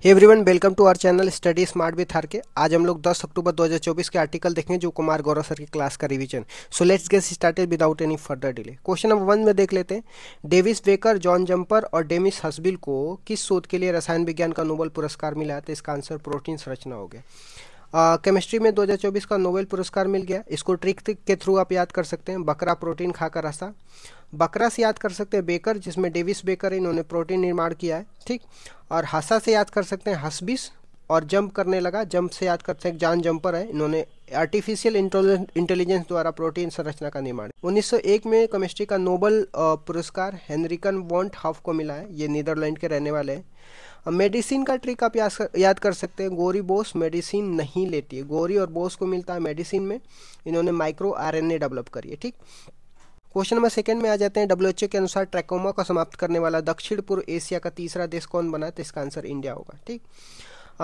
Hey everyone, welcome to our channel study smart with हर के। आज हम लोग 10 अक्टूबर 2024 के आर्टिकल देखेंगे जो कुमार गौरव सर की क्लास का revision. So let's get started without any further delay. Question number 1 में देख लेते हैं। डेविस बेकर, जॉन जंपर और डेमिस हसबिल को किस शोध के लिए रसायन विज्ञान का नोबेल पुरस्कार मिला है? तो इसका आंसर प्रोटीन संरचना हो गया। केमिस्ट्री में 2024 का नोबेल पुरस्कार मिल गया। इसको ट्रिक के थ्रू आप याद कर सकते हैं। बकरा प्रोटीन खाकर हंसा, बकरा से याद कर सकते हैं बेकर, जिसमें डेविस बेकर है, इन्होंने प्रोटीन निर्माण किया है, ठीक। और हंसा से याद कर सकते हैं हसबिस, और जंप करने लगा, जंप से याद करते हैं जॉन जंपर है, इन्होंने आर्टिफिशियल इंटेलिजेंस द्वारा प्रोटीन संरचना का निर्माण। 1901 में केमिस्ट्री का नोबेल पुरस्कार हेनरिकन वॉन्ट हफ को मिला है, ये नीदरलैंड के रहने वाले हैं। मेडिसिन का ट्रिक आप याद कर सकते हैं। गोरी बोस मेडिसिन नहीं लेती है, गोरी और बोस को मिलता है मेडिसिन में, इन्होंने माइक्रो आरएनए डेवलप करी है, ठीक। क्वेश्चन नंबर 2 में आ जाते हैं। डब्ल्यूएचओ के अनुसार ट्रैकोमा को समाप्त करने वाला दक्षिण पूर्व एशिया का तीसरा देश कौन बना है? तो इसका आंसर इंडिया होगा, ठीक।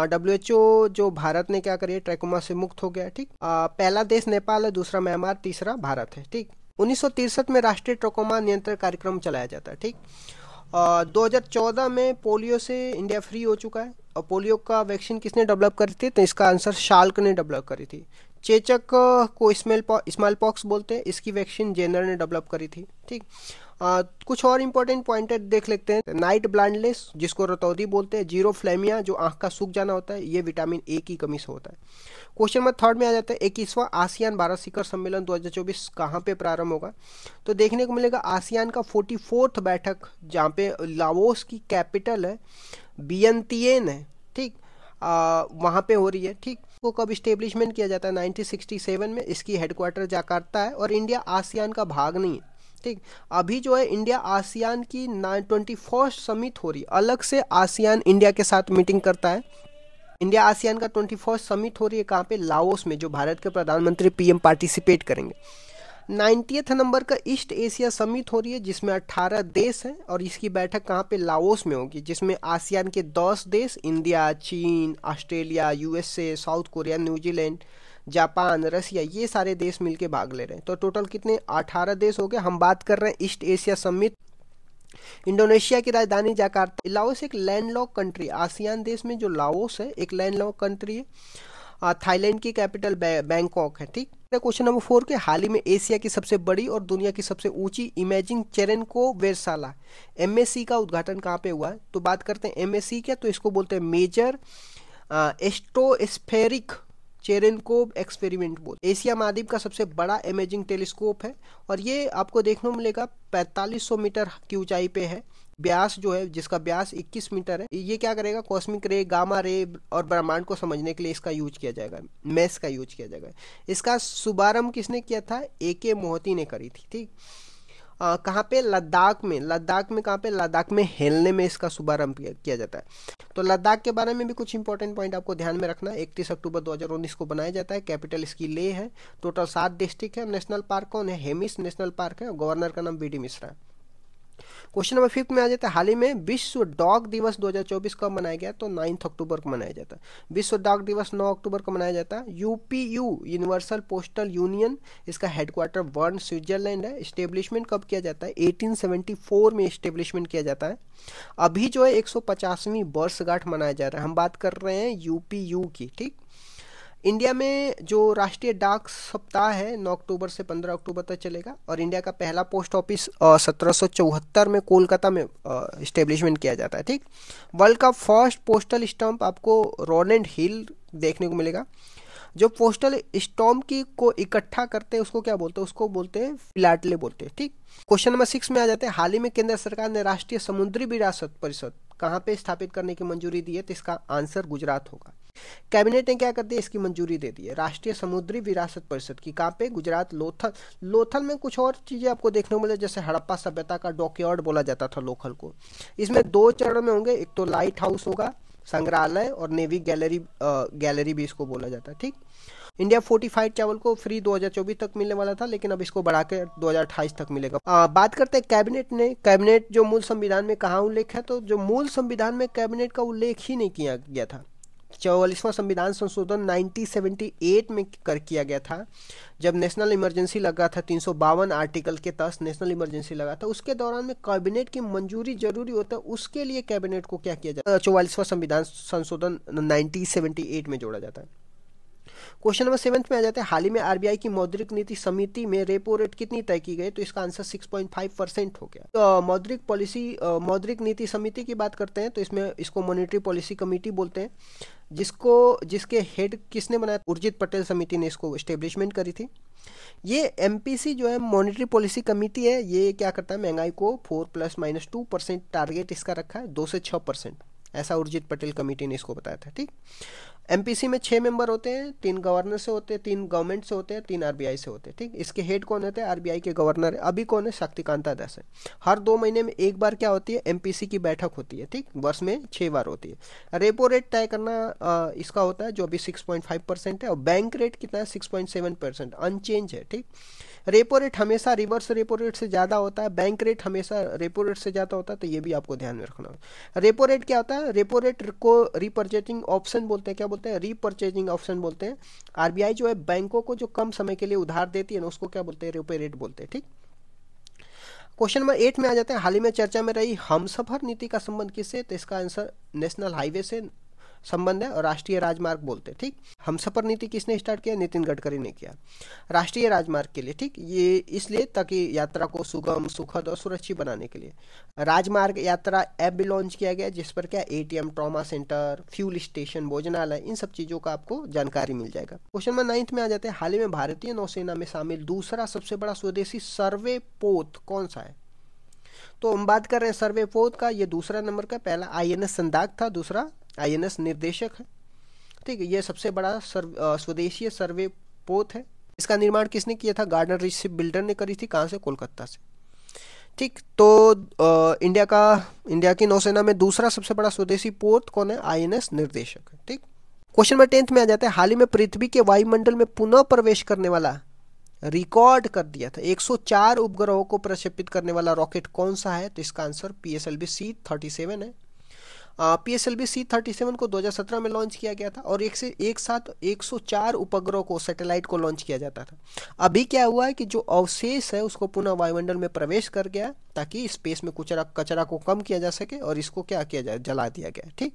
डब्ल्यूएचओ जो भारत ने क्या करी, ट्रैकोमा से मुक्त हो गया, ठीक। पहला देश नेपाल है, दूसरा म्यांमार, तीसरा भारत है, ठीक। 1963 में राष्ट्रीय ट्रैकोमा नियंत्रण कार्यक्रम चलाया जाता है, ठीक। 2014 में पोलियो से इंडिया फ्री हो चुका है। और पोलियो का वैक्सीन किसने डेवलप करी थी? तो इसका आंसर शाल्क ने डेवलप करी थी। चेचक को स्मॉल पॉक्स बोलते हैं, इसकी वैक्सीन जेनर ने डेवलप करी थी, ठीक। कुछ और इंपॉर्टेंट पॉइंटर देख लेते हैं। नाइट ब्लाइंडनेस, जिसको रतौदी बोलते हैं, जीरोफ्लेमिया, जो आंख का सूख जाना होता है, ये विटामिन ए की कमी से होता है। क्वेश्चन नंबर 3 में आ जाता है। 21वां आसियान भारत शिखर सम्मेलन 2024 कहाँ पे प्रारंभ होगा? तो देखने को मिलेगा आसियान का 44th बैठक, जहाँ पे लाओस की कैपिटल है वियंतियेन है, ठीक। वहाँ पे हो रही है, ठीक। को कब स्टेब्लिशमेंट किया जाता है? 1967 में। इसकी हेडक्वार्टर जाकार्ता है और इंडिया आसियान का भाग नहीं है, ठीक। अभी जो है इंडिया आसियान की 21st समिट हो रही है, अलग से आसियान इंडिया के साथ मीटिंग करता है। इंडिया आसियान का 21st समिट हो रही है कहाँ पे? लाओस में, जो भारत के प्रधानमंत्री पीएम पार्टिसिपेट करेंगे। 90th नंबर का ईस्ट एशिया समिट हो रही है, जिसमें 18 देश हैं, और इसकी बैठक कहाँ पे? लाओस में होगी, जिसमें आसियान के 10 देश, इंडिया, चीन, Australia, USA, South Korea, New Zealand, Japan, Russia, ये सारे देश मिलके भाग ले रहे हैं। तो टोटल कितने? 18 देश हो गए। हम बात कर रहे हैं ईस्ट एशिया समिट। इंडोनेशिया की राजधानी जाकार्ता। लाओस एक लैंडलॉक कंट्री, आसियान देश में जो लाओस है एक लैंडलॉक कंट्री है। थाईलैंड की कैपिटल बैंकॉक है, ठीक। क्वेश्चन नंबर 4 के हाल ही में एशिया की सबसे बड़ी और दुनिया की सबसे ऊंची इमेजिंग चेरेनको वेधशाला एमएससी का उद्घाटन कहाँ पे हुआ है? तो बात करते हैं एमएससी क्या, तो इसको बोलते हैं मेजर एस्ट्रोस्फेरिक चेरेनकोव एक्सपेरिमेंट बोल। एशिया महाद्वीप का सबसे बड़ा इमेजिंग टेलीस्कोप है, और ये आपको देखने को मिलेगा 4500 मीटर की ऊंचाई पे है। व्यास जो है, जिसका व्यास 21 मीटर है, ये क्या करेगा? कॉस्मिक रे, गामा रे और ब्रह्मांड को समझने के लिए इसका यूज किया जाएगा, मैस का यूज किया जाएगा। इसका शुभारंभ किसने किया था? एके मोहती ने करी थी, ठीक। कहाँ पे? लद्दाख में। लद्दाख में कहाँ पे? लद्दाख में हेलने में इसका शुभारंभ किया जाता है। तो लद्दाख के बारे में भी कुछ इंपॉर्टेंट पॉइंट आपको ध्यान में रखना है। 31 अक्टूबर 2019 को बनाया जाता है। कैपिटल इसकी लेह है। टोटल 7 डिस्ट्रिक्ट है। नेशनल पार्क कौन है? हेमिस नेशनल पार्क है, और गवर्नर का नाम बीडी मिश्रा है। क्वेश्चन नंबर 5 में आ जाता है। हाल ही में विश्व डॉग दिवस 2024 कब मनाया गया? तो 9 अक्टूबर को मनाया जाता है। विश्व डॉग दिवस 9 अक्टूबर को मनाया जाता है। यूपीयू, यूनिवर्सल पोस्टल यूनियन, इसका हेडक्वार्टर बर्न, स्विट्जरलैंड है। स्टेब्लिशमेंट कब किया जाता है? 1874 में स्टेब्लिशमेंट किया जाता है। अभी जो है 150वीं वर्षगांठ मनाया जा रहा है। हम बात कर रहे हैं यूपीयू की, ठीक। इंडिया में जो राष्ट्रीय डाक सप्ताह है 9 अक्टूबर से 15 अक्टूबर तक चलेगा, और इंडिया का पहला पोस्ट ऑफिस 1774 में कोलकाता में स्टेब्लिशमेंट किया जाता है, ठीक। वर्ल्ड का फर्स्ट पोस्टल स्टैम्प आपको रोलैंड हिल देखने को मिलेगा। जो पोस्टल स्टैम्प की को इकट्ठा करते हैं उसको क्या बोलते हैं? उसको बोलते हैं फिलाटले बोलते हैं, ठीक। क्वेश्चन नंबर 6 में आ जाते हैं। हाल ही में केंद्र सरकार ने राष्ट्रीय समुद्री विरासत परिषद कहाँ पे स्थापित करने की मंजूरी दी है? तो इसका आंसर गुजरात होगा। कैबिनेट ने क्या कर दिया? इसकी मंजूरी दे दी है। राष्ट्रीय समुद्री विरासत परिषद की कहाँ पे? गुजरात, लोथल। लोथल में कुछ और चीजें आपको देखने को मिले, जैसे हड़प्पा सभ्यता का डॉकयार्ड बोला जाता था लोथल को। इसमें 2 चरण में होंगे, एक तो लाइट हाउस होगा, संग्रहालय, और नेवी गैलरी, गैलरी भी इसको बोला जाता है, ठीक। इंडिया फोर्टिफाइड चावल को फ्री 2024 तक मिलने वाला था, लेकिन अब इसको बढ़ाकर 2028 तक मिलेगा। बात करते हैं कैबिनेट ने। कैबिनेट जो मूल संविधान में कहाँ उल्लेख है? तो जो मूल संविधान में कैबिनेट का उल्लेख ही नहीं किया गया था, 44वां संविधान संशोधन 1978 में किया गया था, जब नेशनल इमरजेंसी लगा था, 352 आर्टिकल के तहत नेशनल इमरजेंसी लगा था। उसके दौरान में कैबिनेट की मंजूरी जरूरी होता है, उसके लिए कैबिनेट को क्या किया जाता है, 44वां संविधान संशोधन 1978 में जोड़ा जाता है। क्वेश्चन नंबर 7 में आ जाते हैं, हाल ही में आरबीआई की मौद्रिक नीति समिति में रेपो रेट कितनी तय की गई, तो इसका आंसर 6.5% हो गया। तो मौद्रिक नीति समिति की बात करते हैं तो इसको मॉनेटरी पॉलिसी कमेटी बोलते हैं, जिसके हेड किसने बनाया, उर्जित पटेल समिति ने इसको एस्टेब्लिशमेंट करी थी। ये एमपीसी जो है मॉनेटरी पॉलिसी कमेटी है, ये क्या करता है, महंगाई को 4+-2% टारगेट इसका रखा है, 2 से 6%, ऐसा उर्जित पटेल कमेटी ने इसको बताया था। ठीक, एमपीसी में 6 मेंबर होते हैं, 3 गवर्नर से होते हैं, 3 गवर्नमेंट से होते हैं, 3 आरबीआई से होते हैं। ठीक, इसके हेड कौन होते हैं, आरबीआई के गवर्नर है। अभी कौन है, शक्तिकांता दास है। हर 2 महीने में एक बार क्या होती है, एमपीसी की बैठक होती है। ठीक, वर्ष में 6 बार होती है। रेपो रेट तय करना इसका होता है, जो अभी 6.5% है, और बैंक रेट कितना है, 6.7%, अनचेंज है। ठीक, रेपो रेट हमेशा रिवर्स रेपो रेट से ज़्यादा होता है, बैंक रेट हमेशा रेपो रेट से ज़्यादा होता है, तो ये भी आपको ध्यान में रखना होगा। रेपो रेट क्या होता है, रेपो रेट को रीपर्चेजिंग ऑप्शन बोलते हैं। क्या बोलते हैं, रीपर्चेजिंग ऑप्शन बोलते हैं। आरबीआई जो है बैंकों को जो कम समय के लिए उधार देती है ना, उसको क्या बोलते हैं, रेपो रेट बोलते हैं। ठीक, क्वेश्चन नंबर 8 में आ जाते हैं, हाल ही में चर्चा में रही हमसफर नीति का संबंध किससे, तो इसका आंसर नेशनल हाईवे से संबंध है और राष्ट्रीय राजमार्ग बोलते हैं। ठीक, हमसफर नीति किसने स्टार्ट किया, नितिन गडकरी ने किया, राष्ट्रीय राजमार्ग के लिए। ठीक, ये इसलिए ताकि यात्रा को सुगम, सुखद और सुरक्षित बनाने के लिए। राजमार्ग यात्रा ऐप भी लॉन्च किया गया, जिस पर क्या ATM, trauma centre, fuel station, भोजनालय, इन सब चीजों का आपको जानकारी मिल जाएगा। क्वेश्चन नंबर 9 में आ जाते हैं, हाल ही में भारतीय नौसेना में शामिल दूसरा सबसे बड़ा स्वदेशी सर्वे पोत कौन सा है, तो हम बात कर रहे हैं सर्वे पोत का। ये दूसरा नंबर का, पहला आईएनएस संदाक था, दूसरा आईएनएस निर्देशक है। ठीक है, ये सबसे बड़ा स्वदेशीय सर्वे पोत है। इसका निर्माण किसने किया था, गार्डनर रिच शिप बिल्डर ने करी थी। कहाँ से, कोलकाता से। ठीक, तो इंडिया की नौसेना में दूसरा सबसे बड़ा स्वदेशी पोत कौन है, आईएनएस निर्देशक है। ठीक, क्वेश्चन नंबर 10 में आ जाता है, हाल ही में पृथ्वी के वायुमंडल में पुनः प्रवेश करने वाला, रिकॉर्ड कर दिया था, 104 उपग्रहों को प्रक्षेपित करने वाला रॉकेट कौन सा है, तो इसका आंसर पीएसएलवी C-37 है। पीएसएलवी C-37 को 2017 में लॉन्च किया गया था, और एक साथ 104 उपग्रहों को, सैटेलाइट को लॉन्च किया जाता था। अभी क्या हुआ है कि जो अवशेष है उसको पुनः वायुमंडल में प्रवेश कर गया, ताकि स्पेस में कचरा को कम किया जा सके, और इसको क्या किया जाए, जला दिया गया। ठीक,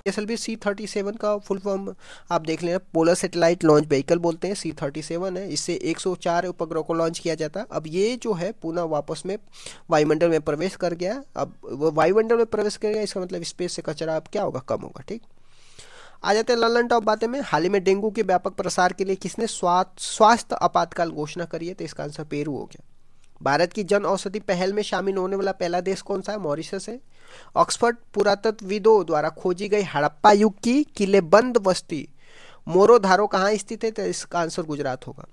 पीएसएलवी C-37 का फुल फॉर्म आप देख लेना, पोलर सैटेलाइट लॉन्च व्हीकल बोलते हैं। C-37 है, इससे 104 उपग्रहों को लॉन्च किया जाता है। अब ये जो है पुनः वापस में वायुमंडल में प्रवेश कर गया। अब वो वायुमंडल में प्रवेश कर गया, इसका मतलब स्पेस से कचरा अब क्या होगा, कम होगा। ठीक, आ जाते हैं ललन टॉप बातें में, हाल ही में डेंगू के व्यापक प्रसार के लिए किसने स्वास्थ्य आपातकाल घोषणा करी है, तो इसका आंसर पेरू हो गया। भारत की जन औषधि पहल में शामिल होने वाला पहला देश कौन सा है, मॉरिशस है। ऑक्सफोर्ड पुरातत्वविदों द्वारा खोजी गई हड़प्पा युग की किलेबंद बस्ती मोरोधारो कहाँ स्थित है, तो इसका आंसर गुजरात होगा।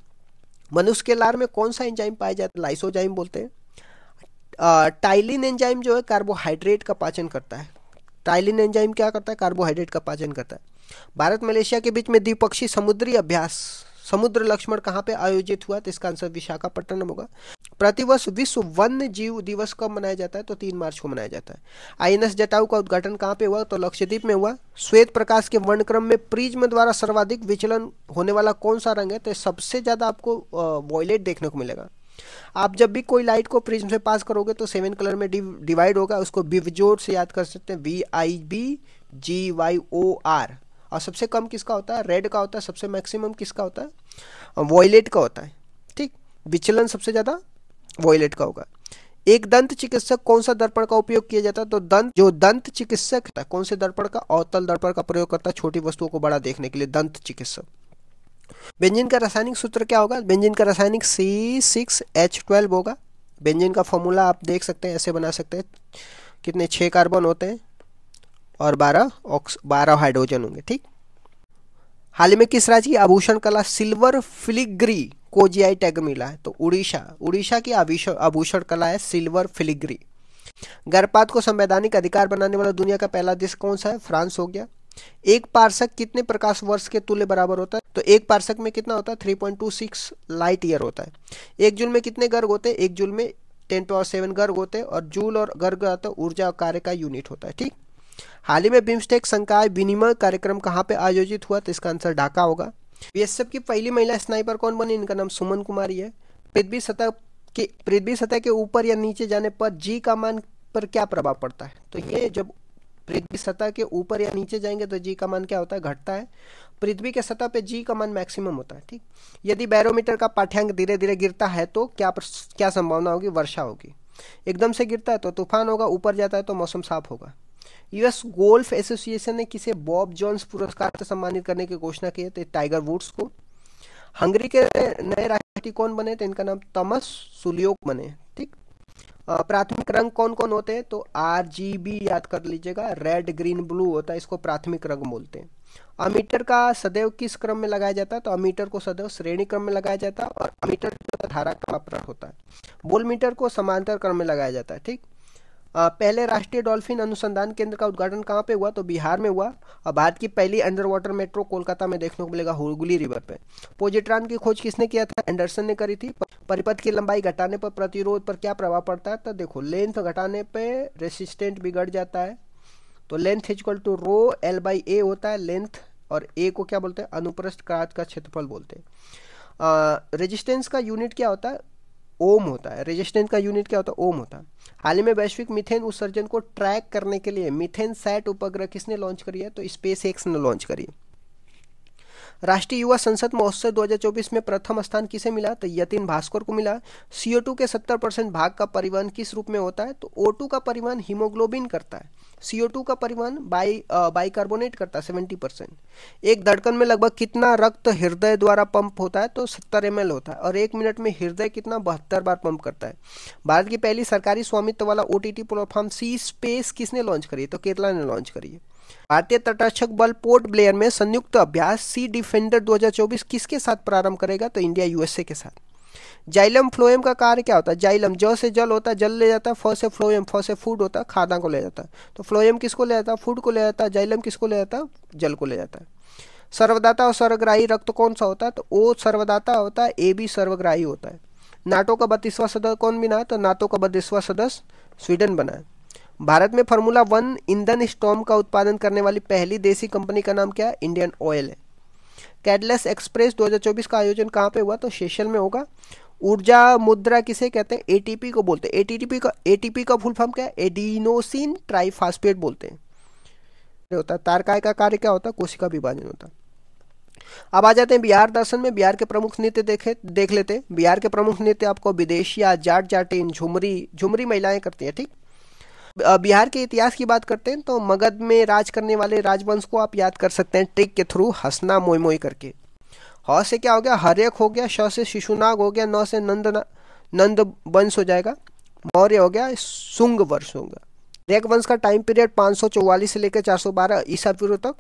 मनुष्य के लार में कौन सा एंजाइम पाया जाता है, लाइसोजाइम बोलते हैं। टाइलिन एंजाइम जो है कार्बोहाइड्रेट का पाचन करता है। टाइलिन एंजाइम क्या करता है, कार्बोहाइड्रेट का पाचन करता है। भारत मलेशिया के बीच में द्विपक्षीय समुद्री अभ्यास, समुद्र लक्ष्मण कहाँ पे आयोजित हुआ, तो इसका आंसर विशाखापट्टनम होगा। प्रतिवर्ष विश्व वन्य जीव दिवस कब मनाया जाता है, तो 3 मार्च को मनाया जाता है। आईएनएस जटायु का उद्घाटन कहाँ पे हुआ, तो लक्षद्वीप में हुआ। श्वेत प्रकाश के वर्णक्रम में प्रिज्म द्वारा सर्वाधिक विचलन होने वाला कौन सा रंग है, तो सबसे ज्यादा आपको वॉयलेट देखने को मिलेगा। आप जब भी कोई लाइट को प्रिज्म से पास करोगे तो 7 कलर में डिवाइड होगा, उसको विवजोर से याद कर सकते हैं, VIBGYOR। और सबसे कम किसका होता है, रेड का होता है। सबसे मैक्सिमम किसका होता है, वॉयलेट का होता है। ठीक, विचलन सबसे ज्यादा वॉयलेट का होगा। एक दंत चिकित्सक कौन सा दर्पण का उपयोग किया जाता है, तो दंत चिकित्सक है कौन से दर्पण का, अवतल दर्पण का प्रयोग करता है, छोटी वस्तुओं को बड़ा देखने के लिए, दंत चिकित्सक। बेंजीन का रासायनिक सूत्र क्या होगा, बेंजीन का रासायनिक C6H12 होगा। बेंजीन का फॉर्मूला आप देख सकते हैं, ऐसे बना सकते हैं, कितने 6 कार्बन होते हैं और 12 हाइड्रोजन होंगे। ठीक, हाल ही में किस राज्य की आभूषण कला सिल्वर फिलिग्री को जीआई टैग मिला है, तो उड़ीसा की आभूषण कला है सिल्वर फिलिग्री। गर्भपात को संवैधानिक अधिकार बनाने वाला दुनिया का पहला देश कौन सा है, फ्रांस हो गया। एक पार्सक कितने प्रकाश वर्ष के तुल्य बराबर होता है, तो एक पार्सक में कितना होता है, 3.26 लाइट ईयर होता है। एक जूल में कितने गर्ग होते हैं, एक जूल में 10⁻7 गर्ग होते हैं, और जूल और गर्ग आता है ऊर्जा कार्य का यूनिट होता है। ठीक, हाल ही में बिम्स्टेक संकाय विनिमय कार्यक्रम कहाँ पे आयोजित हुआ? तो इसका आंसर ढाका होगा। बीएसएफ की पहली महिला स्नाइपर कौन बनी? इनका नाम सुमन कुमारी है। पृथ्वी सतह के ऊपर या नीचे जाने पर जी का मान पर क्या प्रभाव पड़ता है? तो ये जब पृथ्वी सतह के ऊपर या नीचे जाएंगे तो जी का मान क्या होता है? घटता है। पृथ्वी के सतह पे जी का मान मैक्सिमम होता है। ठीक, यदि बैरोमीटर का पाठ्यांक धीरे धीरे गिरता है तो क्या संभावना होगी? वर्षा होगी। एकदम से गिरता है तो तूफान होगा, ऊपर जाता है तो मौसम साफ होगा। यूएस गोल्फ एसोसिएशन ने किसे बॉब जोन्स पुरस्कार से सम्मानित करने की घोषणा की है? तो टाइगर वुड्स को। हंगरी के नए राष्ट्रपति कौन बने? तो इनका नाम तमस सुलियोक बने। ठीक, प्राथमिक रंग कौन कौन होते हैं? तो RGB याद कर लीजिएगा, रेड ग्रीन ब्लू होता है, इसको प्राथमिक रंग बोलते हैं। अमीटर का सदैव किस क्रम में लगाया जाता है? तो अमीटर को सदैव श्रेणी क्रम में लगाया जाता है और अमीटर जो धारा का मापक होता है। वोल्टमीटर को समांतर क्रम में लगाया जाता है। ठीक, पहले राष्ट्रीय डॉल्फिन अनुसंधान केंद्र का उद्घाटन कहाँ पे हुआ? तो बिहार में हुआ। और भारत की पहली अंडर वाटर मेट्रो कोलकाता में देखने को मिलेगा, हुगली रिवर पे। पोजिट्रॉन की खोज किसने किया था? एंडरसन ने करी थी। परिपथ की लंबाई घटाने पर प्रतिरोध पर क्या प्रभाव पड़ता है? तो देखो, लेंथ घटाने पे रेसिस्टेंट बिगड़ जाता है। तो length equal to rho L by A होता है लेंथ, और ए को क्या बोलते हैं? अनुप्रस्थ काट का क्षेत्रफल बोलते हैं। रेजिस्टेंस का यूनिट क्या होता है? ओम होता है। रेजिस्टेंस का यूनिट क्या होता है? ओम होता है। हाल ही में वैश्विक मीथेन उत्सर्जन को ट्रैक करने के लिए मीथेन सैट उपग्रह किसने लॉन्च करी है? तो स्पेस एक्स ने लॉन्च करी है। राष्ट्रीय युवा संसद महोत्सव 2024 में प्रथम स्थान किसे मिला? तो यतिन भास्कर को मिला। CO2 के 70% भाग का परिवहन किस रूप में होता है? तो O2 का परिवहन हीमोग्लोबिन करता है। CO2 का परिवहन बाइकार्बोनेट करता है 70%। एक धड़कन में लगभग कितना रक्त हृदय द्वारा पंप होता है? तो 70 ml होता है। और 1 मिनट में हृदय कितना? 72 बार पंप करता है। भारत की पहली सरकारी स्वामित्व वाला OTT प्लेटफॉर्म सी स्पेस किसने लॉन्च करी है? तो केरला ने लॉन्च करी है। भारतीय तटरक्षक बल पोर्ट ब्लेयर में संयुक्त अभ्यास सी डिफेंडर 2024 किसके साथ प्रारंभ करेगा? तो इंडिया USA के साथ। जाइलम फ्लोएम का कार्य क्या होता है? जाइलम ज से जल होता है, जल ले जाता है। फ से फ्लोएम, फ से फूड होता है, खाद्यान्न को ले जाता है। तो फ्लोएम किसको ले जाता है? फूड को ले जाता है। जाइलम किसको ले जाता है? जल को ले जाता है। सर्वदाता और सर्वग्राही रक्त कौन सा होता है? तो O सर्वदाता होता है, AB सर्वग्राही होता है। नाटो का 32वां सदस्य कौन बना है? तो नाटो का 32वां सदस्य स्वीडन बना है। भारत में फार्मूला 1 ईंधन स्टॉर्म का उत्पादन करने वाली पहली देसी कंपनी का नाम क्या है? इंडियन ऑयल है। कैडलेस एक्सप्रेस 2024 का आयोजन कहाँ पे हुआ? तो सेशल में होगा। ऊर्जा मुद्रा किसे कहते हैं? ATP को बोलते हैं। ATP का फुल फॉर्म क्या है? एडिनोसिन ट्राइफॉस्फेट बोलते हैं। होता है। तारकाय का कार्य क्या होता है? कोशिका विभाजन होता है। अब आ जाते हैं बिहार दर्शन में। बिहार के प्रमुख नृत्य देख लेते हैं। बिहार के प्रमुख नृत्य आपको विदेशिया, जाट जाटिन, झुमरी महिलाएं करती हैं। ठीक, बिहार के इतिहास की बात करते हैं तो मगध में राज करने वाले राजवंश को आप याद कर सकते हैं ट्रिक के थ्रू, हंसना मोई मोई करके। ह से क्या हो गया? हर्यक हो गया। श से शिशुनाग हो गया। न से नंद वंश हो जाएगा। मौर्य हो गया। शुंग वंश होगा। हर्यक वंश का टाइम पीरियड 544 से लेकर 412 ईसा पूर्व तक,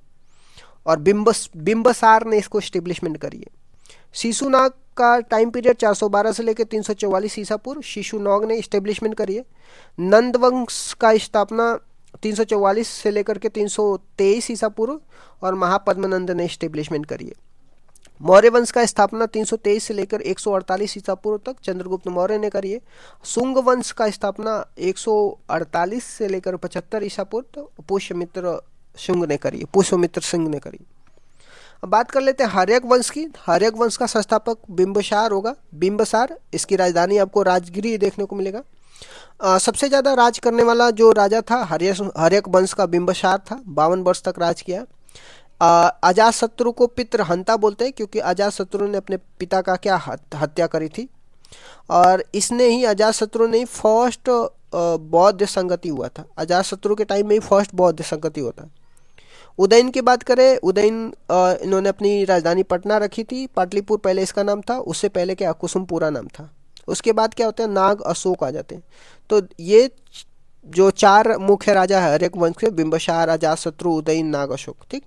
और बिंबसार ने इसको स्टेब्लिशमेंट करी है। शिशुनाग का टाइम पीरियड 412 से लेकर 344 ईसा पूर्व, शिशुनाग ने स्टेब्लिशमेंट करी है। नंद वंश का स्थापना 344 से लेकर के 323 ईसा पूर्व, और महापद्मनंद ने स्टेब्लिशमेंट करी है। मौर्य वंश का स्थापना 323 से लेकर 148 ईसा पूर्व तक चंद्रगुप्त मौर्य ने करी है। शुंग वंश का स्थापना 148 से लेकर 75 ईसा पूर्व तक पुष्यमित्र सिंह ने करी। अब बात कर लेते हैं हर्यक वंश की। हर्यक वंश का संस्थापक बिंबसार होगा। बिंबसार, इसकी राजधानी आपको राजगिरी देखने को मिलेगा। सबसे ज्यादा राज करने वाला जो राजा था हर्यक वंश का बिंबसार था। 52 वर्ष तक राज किया। अजातशत्रु को पितृहंता बोलते हैं क्योंकि अजातशत्रु ने अपने पिता का क्या हत्या करी थी, और इसने ही अजातशत्रु ने फर्स्ट बौद्ध संगति हुआ था। अजातशत्रु के टाइम में ही फर्स्ट बौद्ध संगति हुआ था। उदयन की बात करें, उदयन इन्होंने अपनी राजधानी पटना रखी थी। पाटलिपुर पहले इसका नाम था, उससे पहले क्या कुसुमपुरा नाम था। उसके बाद क्या होता है? नाग अशोक आ जाते हैं। तो ये जो 4 मुख्य राजा है हर्यक वंश के, बिंबसार, अजातशत्रु, उदयन, नाग, अशोक। ठीक,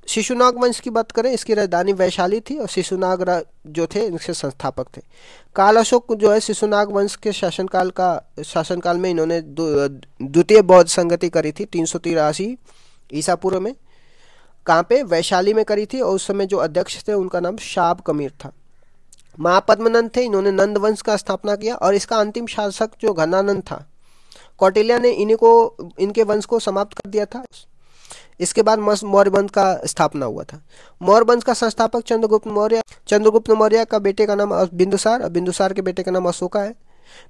शिशुनाग वंश की बात करें, इसकी राजधानी वैशाली थी और शिशुनाग जो थे इनके संस्थापक थे। काल अशोक जो है शिशुनाग वंश के शासनकाल में इन्होंने द्वितीय बौद्ध संगति करी थी 383 ईसा पूर्व में। कहाँ पे? वैशाली में करी थी, और उस समय जो अध्यक्ष थे उनका नाम शाब कमीर था। महापद्मनंद थे, इन्होंने नंद वंश का स्थापना किया, और इसका अंतिम शासक जो घनानंद था कौटिल्य ने इनके वंश को समाप्त कर दिया था। इसके बाद मौर्य वंश का स्थापना हुआ था। मौर्य वंश का संस्थापक चंद्रगुप्त मौर्य। चंद्रगुप्त मौर्य का बेटे का नाम बिंदुसार और बिंदुसार के बेटे का नाम अशोका है।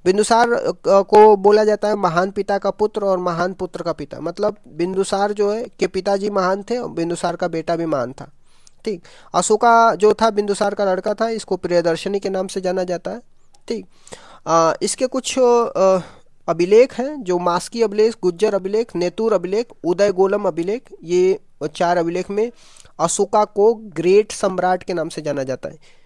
बिंदुसार को बोला जाता है महान पिता का पुत्र और महान पुत्र का पिता। मतलब बिंदुसार जो है के पिताजी महान थे और बिंदुसार का बेटा भी महान था। ठीक। अशोका जो था बिंदुसार का लड़का था, इसको प्रियदर्शनी के नाम से जाना जाता है। ठीक। इसके कुछ अभिलेख हैं जो मास्की अभिलेख, गुज्जर अभिलेख, नेतुर अभिलेख, उदय गोलम अभिलेख। ये 4 अभिलेख में अशोका को ग्रेट सम्राट के नाम से जाना जाता है।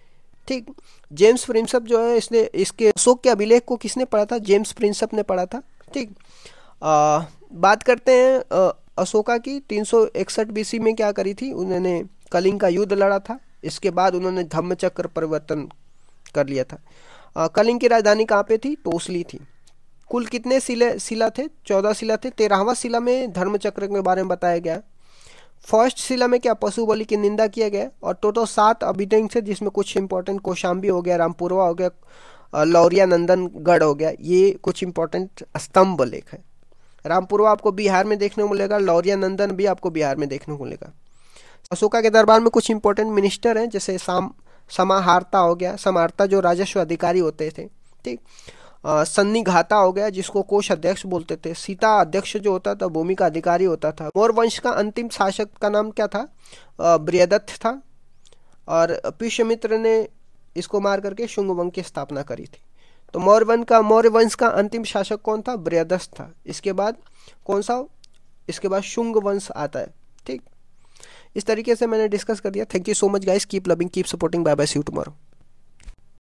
ठीक। जेम्स प्रिंसप जो है इसने इसके अशोक के अभिलेख को किसने पढ़ा था? जेम्स प्रिंसप ने पढ़ा था। ठीक। बात करते हैं अशोका की। 361 बीसी में क्या करी थी उन्होंने? कलिंग का युद्ध लड़ा था। इसके बाद उन्होंने धम्मचक्र परिवर्तन कर लिया था। कलिंग की राजधानी कहाँ पे थी? तोसली थी। कुल कितने शिला थे? 14 शिला थे। 13वां शिला में धर्मचक्र के बारे में बताया गया। फर्स्ट शिला में क्या? पशु बलि की निंदा किया गया। और टोटल 7 अभिलेख थे जिसमें कुछ इंपॉर्टेंट कौशाम्बी हो गया, रामपुरवा हो गया, लौरिया नंदनगढ़ हो गया। ये कुछ इंपॉर्टेंट स्तंभ लेख है। रामपुरवा आपको बिहार में देखने को मिलेगा, लौरिया नंदन भी आपको बिहार में देखने को मिलेगा। अशोका के दरबार में कुछ इंपॉर्टेंट मिनिस्टर हैं, जैसे समाहर्ता हो गया। समाहर्ता जो राजस्व अधिकारी होते थे। ठीक। सन्निघाता हो गया जिसको कोष अध्यक्ष बोलते थे। सीता अध्यक्ष जो होता था भूमि का अधिकारी होता था। मौर्य वंश का अंतिम शासक का नाम क्या था? बृहदत्त था। और पुष्यमित्र ने इसको मार करके शुंग वंश की स्थापना करी थी। तो मौर्य वंश का अंतिम शासक कौन था? बृहदत्त था। इसके बाद कौन सा? इसके बाद शुंग वंश आता है। ठीक। इस तरीके से मैंने डिस्कस कर दिया। Thank you so much guys, keep loving, keep supporting, bye bye, see you tomorrow.